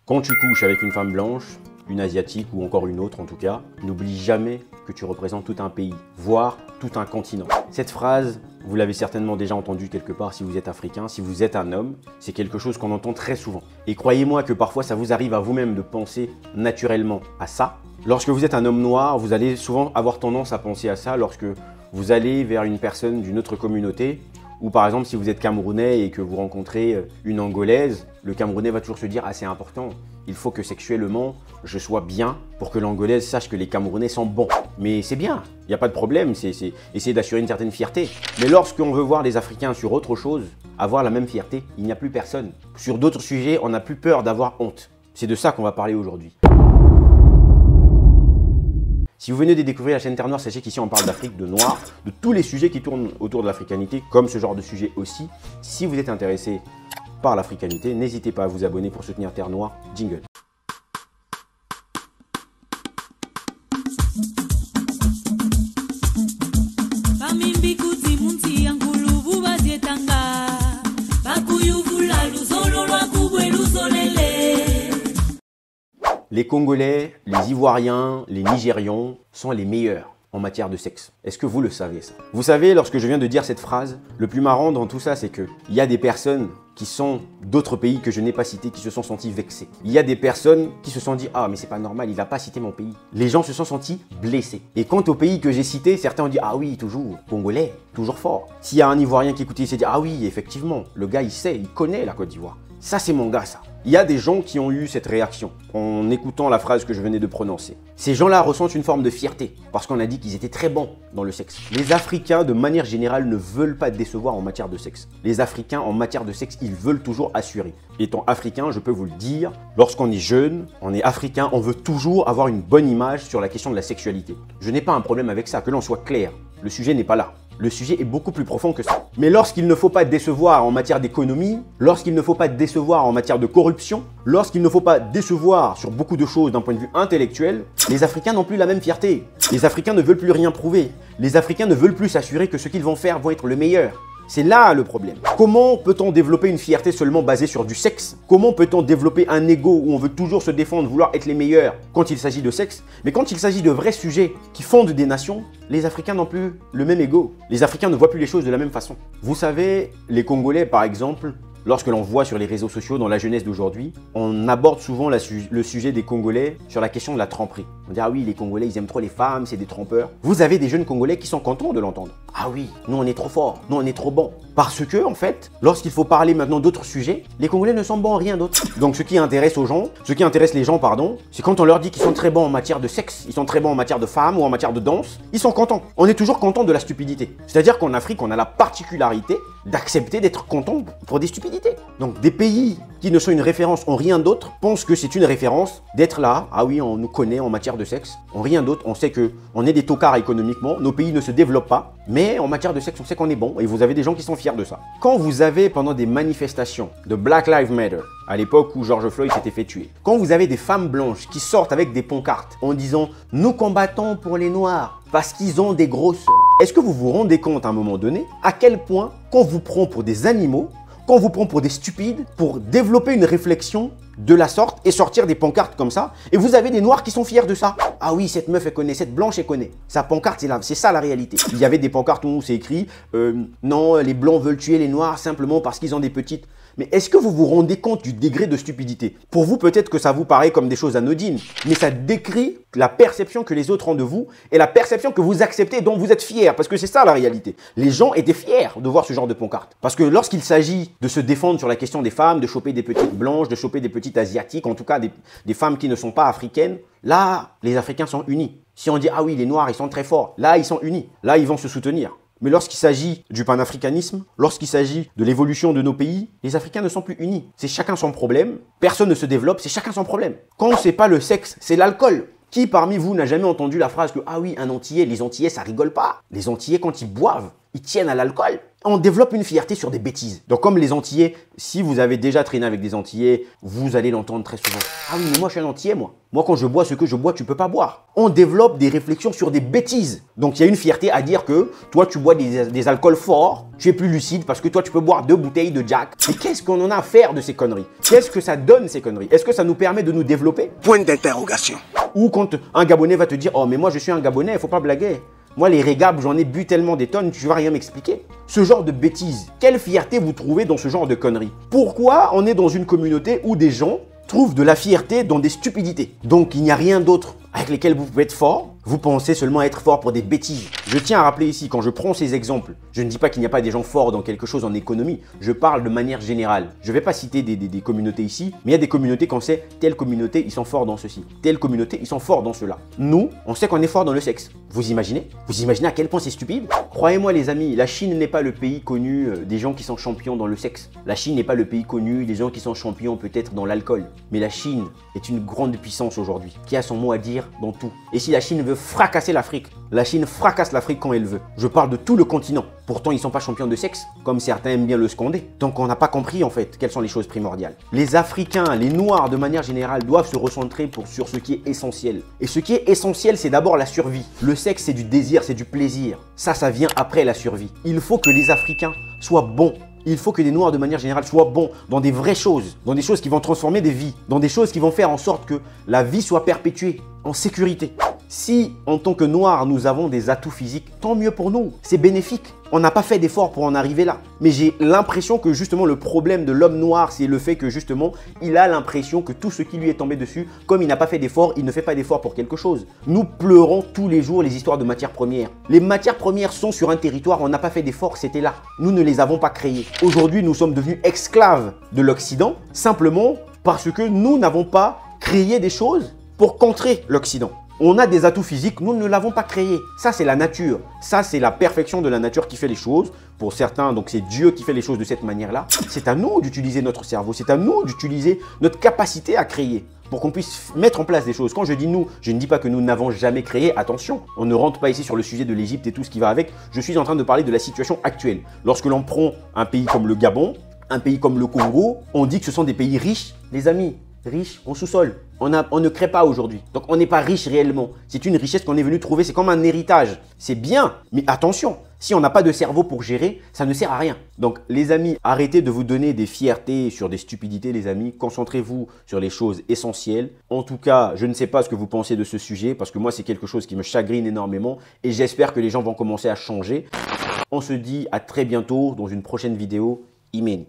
Quand tu couches avec une femme blanche, une asiatique ou encore une autre en tout cas, n'oublie jamais que tu représentes tout un pays, voire tout un continent. Cette phrase, vous l'avez certainement déjà entendue quelque part si vous êtes africain, si vous êtes un homme, c'est quelque chose qu'on entend très souvent. Et croyez-moi que parfois ça vous arrive à vous-même de penser naturellement à ça. Lorsque vous êtes un homme noir, vous allez souvent avoir tendance à penser à ça lorsque vous allez vers une personne d'une autre communauté. Ou par exemple, si vous êtes Camerounais et que vous rencontrez une Angolaise, le Camerounais va toujours se dire « Ah, c'est important, il faut que sexuellement, je sois bien pour que l'Angolaise sache que les Camerounais sont bons. » Mais c'est bien, il n'y a pas de problème, c'est essayer d'assurer une certaine fierté. Mais lorsqu'on veut voir les Africains sur autre chose, avoir la même fierté, il n'y a plus personne. Sur d'autres sujets, on n'a plus peur d'avoir honte. C'est de ça qu'on va parler aujourd'hui. Si vous venez de découvrir la chaîne Terre Noire, sachez qu'ici on parle d'Afrique, de noir, de tous les sujets qui tournent autour de l'africanité, comme ce genre de sujet aussi. Si vous êtes intéressé par l'africanité, n'hésitez pas à vous abonner pour soutenir Terre Noire. Jingle. Les Congolais, les Ivoiriens, les Nigérians sont les meilleurs en matière de sexe. Est-ce que vous le savez ça? Vous savez, lorsque je viens de dire cette phrase, le plus marrant dans tout ça, c'est qu'il y a des personnes qui sont d'autres pays que je n'ai pas cités, qui se sont sentis vexés. Il y a des personnes qui se sont dit « Ah, mais c'est pas normal, il n'a pas cité mon pays. » Les gens se sont sentis blessés. Et quant au pays que j'ai cité, certains ont dit « Ah oui, toujours Congolais, toujours fort. » S'il y a un Ivoirien qui écoutait, il s'est dit « Ah oui, effectivement, le gars, il sait, il connaît la Côte d'Ivoire. Ça, c'est mon gars, ça. » Il y a des gens qui ont eu cette réaction en écoutant la phrase que je venais de prononcer. Ces gens-là ressentent une forme de fierté parce qu'on a dit qu'ils étaient très bons dans le sexe. Les Africains, de manière générale, ne veulent pas décevoir en matière de sexe. Les Africains, en matière de sexe, ils veulent toujours assurer. Étant africain, je peux vous le dire, lorsqu'on est jeune, on est africain, on veut toujours avoir une bonne image sur la question de la sexualité. Je n'ai pas un problème avec ça, que l'on soit clair. Le sujet n'est pas là. Le sujet est beaucoup plus profond que ça. Mais lorsqu'il ne faut pas décevoir en matière d'économie, lorsqu'il ne faut pas décevoir en matière de corruption, lorsqu'il ne faut pas décevoir sur beaucoup de choses d'un point de vue intellectuel, les Africains n'ont plus la même fierté. Les Africains ne veulent plus rien prouver. Les Africains ne veulent plus s'assurer que ce qu'ils vont faire vont être le meilleur. C'est là le problème. Comment peut-on développer une fierté seulement basée sur du sexe? Comment peut-on développer un ego où on veut toujours se défendre, vouloir être les meilleurs quand il s'agit de sexe? Mais quand il s'agit de vrais sujets qui fondent des nations, les Africains n'ont plus le même ego. Les Africains ne voient plus les choses de la même façon. Vous savez, les Congolais par exemple, lorsque l'on voit sur les réseaux sociaux, dans la jeunesse d'aujourd'hui, on aborde souvent le sujet des Congolais sur la question de la tromperie. On dit « Ah oui, les Congolais, ils aiment trop les femmes, c'est des trompeurs. » Vous avez des jeunes Congolais qui sont contents de l'entendre. « Ah oui, nous on est trop forts, nous on est trop bons. » Parce que, en fait, lorsqu'il faut parler maintenant d'autres sujets, les Congolais ne sont bons en rien d'autre. Donc ce qui intéresse les gens, c'est quand on leur dit qu'ils sont très bons en matière de sexe, ils sont très bons en matière de femmes ou en matière de danse, ils sont contents. On est toujours content de la stupidité. C'est-à-dire qu'en Afrique, on a la particularité d'accepter d'être content pour des stupidités. Donc des pays qui ne sont une référence en rien d'autre pensent que c'est une référence d'être là. Ah oui, on nous connaît en matière de sexe. En rien d'autre, on sait qu'on est des tocards économiquement, nos pays ne se développent pas. Mais en matière de sexe, on sait qu'on est bon et vous avez des gens qui sont fiers de ça. Quand vous avez pendant des manifestations de Black Lives Matter, à l'époque où George Floyd s'était fait tuer, quand vous avez des femmes blanches qui sortent avec des pancartes en disant « Nous combattons pour les noirs parce qu'ils ont des grosses... » Est-ce que vous vous rendez compte à un moment donné à quel point qu'on vous prend pour des animaux, qu'on vous prend pour des stupides, pour développer une réflexion de la sorte et sortir des pancartes comme ça, et vous avez des noirs qui sont fiers de ça. Ah oui, cette meuf elle connaît, cette blanche elle connaît. Sa pancarte, c'est ça la réalité. Il y avait des pancartes où c'est écrit non, les blancs veulent tuer les noirs simplement parce qu'ils ont des petites... Mais est-ce que vous vous rendez compte du degré de stupidité? Pour vous, peut-être que ça vous paraît comme des choses anodines, mais ça décrit la perception que les autres ont de vous et la perception que vous acceptez, dont vous êtes fiers, parce que c'est ça la réalité. Les gens étaient fiers de voir ce genre de pancarte. Parce que lorsqu'il s'agit de se défendre sur la question des femmes, de choper des petites blanches, de choper des petites asiatiques, en tout cas des femmes qui ne sont pas africaines, là, les Africains sont unis. Si on dit « Ah oui, les Noirs, ils sont très forts », là, ils sont unis. Là, ils vont se soutenir. Mais lorsqu'il s'agit du panafricanisme, lorsqu'il s'agit de l'évolution de nos pays, les Africains ne sont plus unis. C'est chacun son problème, personne ne se développe, c'est chacun son problème. Quand c'est pas le sexe, c'est l'alcool. Qui parmi vous n'a jamais entendu la phrase que « Ah oui, un Antillais, les Antillais, ça rigole pas. Les Antillais, quand ils boivent, ils tiennent à l'alcool. » On développe une fierté sur des bêtises. Donc comme les Antillais, si vous avez déjà traîné avec des Antillais, vous allez l'entendre très souvent. « Ah oui, mais moi je suis un Antillais, moi. Moi quand je bois ce que je bois, tu peux pas boire. » On développe des réflexions sur des bêtises. Donc il y a une fierté à dire que toi tu bois des alcools forts, tu es plus lucide parce que toi tu peux boire 2 bouteilles de Jack. Mais qu'est-ce qu'on en a à faire de ces conneries? Qu'est-ce que ça donne ces conneries? Est-ce que ça nous permet de nous développer? Point d'interrogation. Ou quand un Gabonais va te dire « Oh mais moi je suis un Gabonais, il faut pas blaguer. Moi les régabes, j'en ai bu tellement des tonnes, tu vas rien m'expliquer. » Ce genre de bêtises, quelle fierté vous trouvez dans ce genre de conneries? Pourquoi on est dans une communauté où des gens trouvent de la fierté dans des stupidités? Donc il n'y a rien d'autre avec lesquels vous pouvez être fort. Vous pensez seulement être fort pour des bêtises. Je tiens à rappeler ici, quand je prends ces exemples, je ne dis pas qu'il n'y a pas des gens forts dans quelque chose en économie. Je parle de manière générale. Je ne vais pas citer des communautés ici, mais il y a des communautés qu'on sait, telle communauté, ils sont forts dans ceci. Telle communauté, ils sont forts dans cela. Nous, on sait qu'on est fort dans le sexe. Vous imaginez? Vous imaginez à quel point c'est stupide? Croyez-moi les amis, la Chine n'est pas le pays connu des gens qui sont champions dans le sexe. La Chine n'est pas le pays connu des gens qui sont champions peut-être dans l'alcool. Mais la Chine est une grande puissance aujourd'hui, qui a son mot à dire dans tout. Et si la Chine veut fracasser l'Afrique, la Chine fracasse l'Afrique quand elle veut. Je parle de tout le continent. Pourtant, ils ne sont pas champions de sexe, comme certains aiment bien le scander. Donc, on n'a pas compris en fait quelles sont les choses primordiales. Les Africains, les Noirs de manière générale, doivent se recentrer sur ce qui est essentiel. Et ce qui est essentiel, c'est d'abord la survie. Le sexe, c'est du désir, c'est du plaisir. Ça vient après la survie. Il faut que les Africains soient bons. Il faut que les Noirs de manière générale soient bons dans des vraies choses, dans des choses qui vont transformer des vies, dans des choses qui vont faire en sorte que la vie soit perpétuée en sécurité. Si en tant que Noirs, nous avons des atouts physiques, tant mieux pour nous, c'est bénéfique. On n'a pas fait d'efforts pour en arriver là. Mais j'ai l'impression que justement le problème de l'homme noir, c'est le fait que justement, il a l'impression que tout ce qui lui est tombé dessus, comme il n'a pas fait d'efforts, il ne fait pas d'efforts pour quelque chose. Nous pleurons tous les jours les histoires de matières premières. Les matières premières sont sur un territoire, on n'a pas fait d'efforts, c'était là. Nous ne les avons pas créées. Aujourd'hui, nous sommes devenus esclaves de l'Occident, simplement parce que nous n'avons pas créé des choses pour contrer l'Occident. On a des atouts physiques, nous ne l'avons pas créé. Ça, c'est la nature. Ça, c'est la perfection de la nature qui fait les choses. Pour certains, donc c'est Dieu qui fait les choses de cette manière-là. C'est à nous d'utiliser notre cerveau. C'est à nous d'utiliser notre capacité à créer pour qu'on puisse mettre en place des choses. Quand je dis nous, je ne dis pas que nous n'avons jamais créé. Attention, on ne rentre pas ici sur le sujet de l'Égypte et tout ce qui va avec. Je suis en train de parler de la situation actuelle. Lorsque l'on prend un pays comme le Gabon, un pays comme le Congo, on dit que ce sont des pays riches. Les amis, riches en sous-sol. On ne crée pas aujourd'hui. Donc, on n'est pas riche réellement. C'est une richesse qu'on est venu trouver. C'est comme un héritage. C'est bien, mais attention. Si on n'a pas de cerveau pour gérer, ça ne sert à rien. Donc, les amis, arrêtez de vous donner des fiertés sur des stupidités, les amis. Concentrez-vous sur les choses essentielles. En tout cas, je ne sais pas ce que vous pensez de ce sujet parce que moi, c'est quelque chose qui me chagrine énormément et j'espère que les gens vont commencer à changer. On se dit à très bientôt dans une prochaine vidéo. Imen.